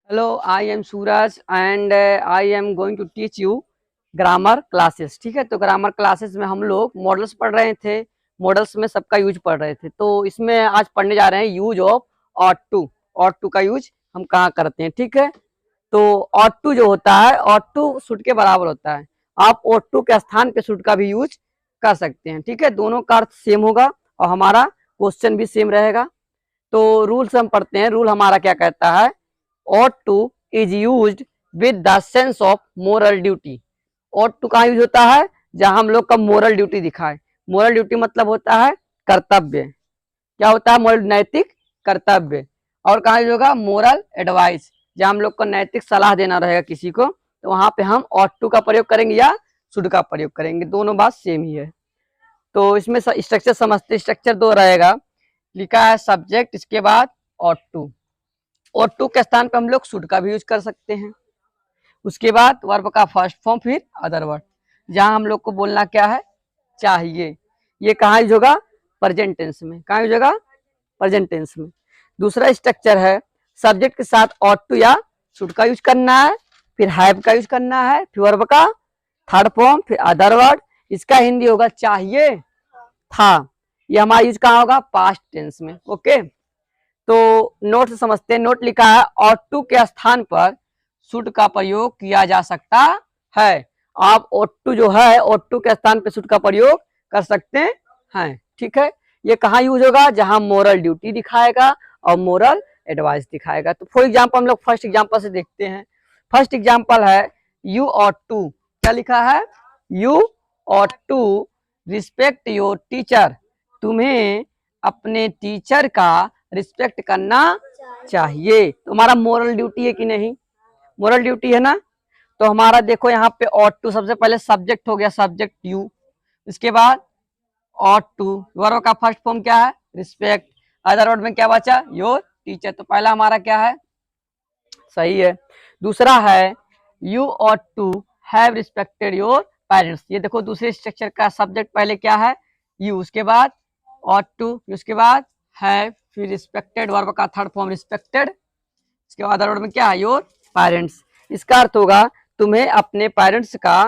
Hello, I am Suraj and I am going to teach you grammar classes. ठीक है, तो grammar classes में हम लोग मॉडल्स पढ़ रहे थे। मॉडल्स में सबका यूज पढ़ रहे थे, तो इसमें आज पढ़ने जा रहे हैं use of ought to. Ought to का यूज हम कहाँ करते हैं। ठीक है, तो ऑट टू जो होता है, ऑट टू शुड के बराबर होता है। आप ऑट टू के स्थान पे शुड का भी यूज कर सकते हैं। ठीक है, दोनों का अर्थ सेम होगा और हमारा क्वेश्चन भी सेम रहेगा। तो रूल्स हम पढ़ते हैं। रूल हमारा क्या कहता है, ought to is used with the sense of moral duty। ought to कहाँ यूज होता है, जहां हम लोग का मोरल ड्यूटी दिखाए। मोरल ड्यूटी मतलब होता है कर्तव्य। क्या होता है, मोरल नैतिक कर्तव्य। और कहाँ यूज होगा, मोरल एडवाइस, जहां हम लोग को नैतिक सलाह देना रहेगा किसी को, तो वहां पे हम ought to का प्रयोग करेंगे या शुड का प्रयोग करेंगे। दोनों बात सेम ही है। तो इसमें स्ट्रक्चर समझते, स्ट्रक्चर दो रहेगा। लिखा है सब्जेक्ट, इसके बाद ought to। और टू के स्थान पे हम लोग शुड का भी यूज कर सकते हैं। उसके बाद वर्ब का फर्स्ट फॉर्म, फिर अदर वर्ड, जहां हम लोग को बोलना क्या है, चाहिए। ये कहाँ यूज होगा, प्रेजेंट टेंस में। कहाँ यूज होगा, प्रेजेंट टेंस में। दूसरा स्ट्रक्चर है, सब्जेक्ट के साथ ऑट टू या शुड का यूज करना है, फिर हैव का यूज करना है, फिर वर्ब का थर्ड फॉर्म, फिर अदर वर्ड। इसका हिंदी होगा चाहिए था। ये हमारा यूज कहाँ होगा, पास्ट टेंस में। ओके, तो नोट से समझते हैं। नोट लिखा है ought to के स्थान पर शुड का प्रयोग किया जा सकता है। आप ought to जो है, ought to के स्थान पर शुड का प्रयोग कर सकते हैं। ठीक है, ये कहाँ यूज होगा, जहां मोरल ड्यूटी दिखाएगा और मोरल एडवाइस दिखाएगा। तो फॉर एग्जाम्पल हम लोग फर्स्ट एग्जाम्पल से देखते हैं। फर्स्ट एग्जाम्पल है यू ought to। क्या लिखा है, you ought to respect your teacher. तुम्हें अपने टीचर का रिस्पेक्ट करना चाहिए। तो हमारा मोरल ड्यूटी है कि नहीं, मोरल ड्यूटी है ना। तो हमारा देखो यहाँ पे ought to, सबसे पहले सब्जेक्ट हो गया, सब्जेक्ट यू। इसके बाद ought to, वर्ब का फर्स्ट फॉर्म क्या है, रिस्पेक्ट। अदर वर्ड में क्या बचा, योर टीचर। तो पहला हमारा क्या है, सही है। दूसरा है you ought to have respected your parents. ये देखो दूसरे स्ट्रक्चर का सब्जेक्ट पहले क्या है, यू, उसके बाद ought to, उसके बाद हैव, फिर रिस्पेक्टेड, वर्ब का थर्ड फॉर्म रिस्पेक्टेड। इसके बाद अदर वर्ड में क्या है, योर पेरेंट्स। इसका अर्थ होगा तुम्हें अपने पेरेंट्स का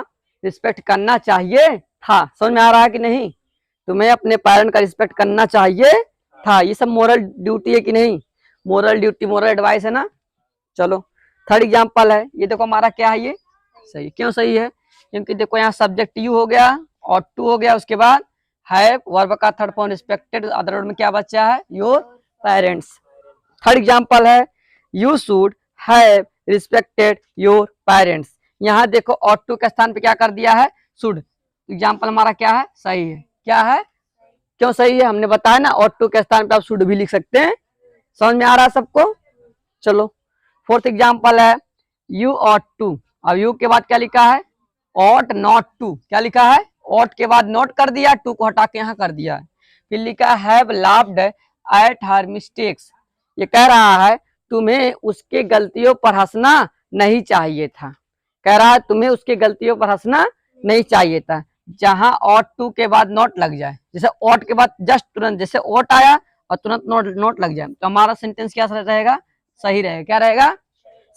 रिस्पेक्ट करना चाहिए था। समझ में आ रहा है कि नहीं, तुम्हें अपने पेरेंट का रिस्पेक्ट करना चाहिए था। ये सब मोरल ड्यूटी है कि नहीं, मोरल ड्यूटी, मोरल एडवाइस है ना। चलो थर्ड एग्जाम्पल है, ये देखो हमारा क्या है, ये सही। क्यों सही है, क्योंकि देखो यहाँ सब्जेक्ट यू हो गया, ought to हो गया, उसके बाद हैव, वर्ब का third form respected, other word में क्या बचा है, योर पेरेंट्स। थर्ड एग्जांपल है you should have respected your parents. यहाँ देखो ought to के स्थान पे क्या कर दिया है, शुड। एग्जांपल हमारा क्या है, सही है। क्या है, क्यों सही है, हमने बताया ना, ought to के स्थान पे आप शुड भी लिख सकते हैं। समझ में आ रहा है सबको। चलो फोर्थ एग्जांपल है यू ought to। अब यू के बाद क्या लिखा है, ought not to। क्या लिखा है, ought के बाद नोट कर दिया, टू को हटा के यहाँ कर दिया। फिर लिखा have laughed at her mistakes. ये कह रहा है तुम्हें उसके गलतियों पर हंसना नहीं चाहिए था। कह रहा है तुम्हें उसके गलतियों पर हंसना नहीं चाहिए था। जहां ought to के बाद नोट लग जाए, जैसे ought के बाद जस्ट तुरंत जैसे ought आया और तुरंत नोट लग जाए, तो हमारा सेंटेंस क्या रहेगा, सही रहेगा। क्या रहेगा,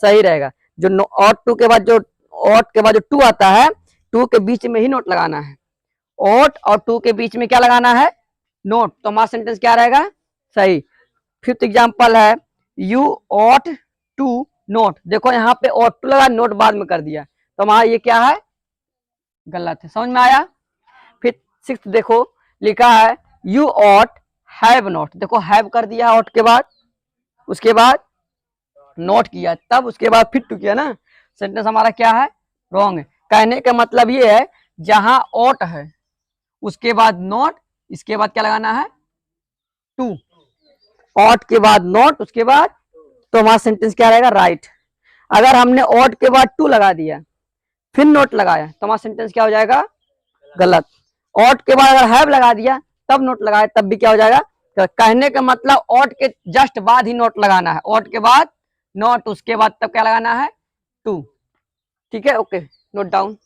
सही रहेगा। जो ought to के बाद, जो ought के बाद जो टू आता है, टू के बीच में ही नोट लगाना है। ought और टू के बीच में क्या लगाना है, नोट। तो हमारा सेंटेंस क्या रहेगा, सही। फिफ्थ एग्जांपल है यू ought to नोट। देखो यहाँ पे ought to लगा, नोट बाद में कर दिया, तो हमारा ये क्या है, गलत है। समझ में आया। फिर सिक्स्थ देखो लिखा है यू ought हैव नोट। देखो हैव कर दिया ought के बाद, उसके बाद नोट किया, तब उसके बाद फिर टू किया ना। सेंटेंस हमारा क्या है, रॉन्ग है। कहने का मतलब ये है जहां ought है उसके बाद नोट, इसके बाद क्या लगाना है, टू। ought के बाद नोट, उसके बाद, तो हमारा सेंटेंस क्या रहेगा, राइट। अगर हमने ought के बाद टू लगा दिया फिर नोट लगाया तो हमारा सेंटेंस क्या हो जाएगा, गलत। ought के बाद अगर हैव लगा दिया तब नोट लगाया तब भी क्या हो जाएगा। तो कहने का मतलब ought के जस्ट बाद ही नोट लगाना है, ought के बाद नोट, उसके बाद तब क्या लगाना है, टू। ठीक है, ओके, नोट डाउन।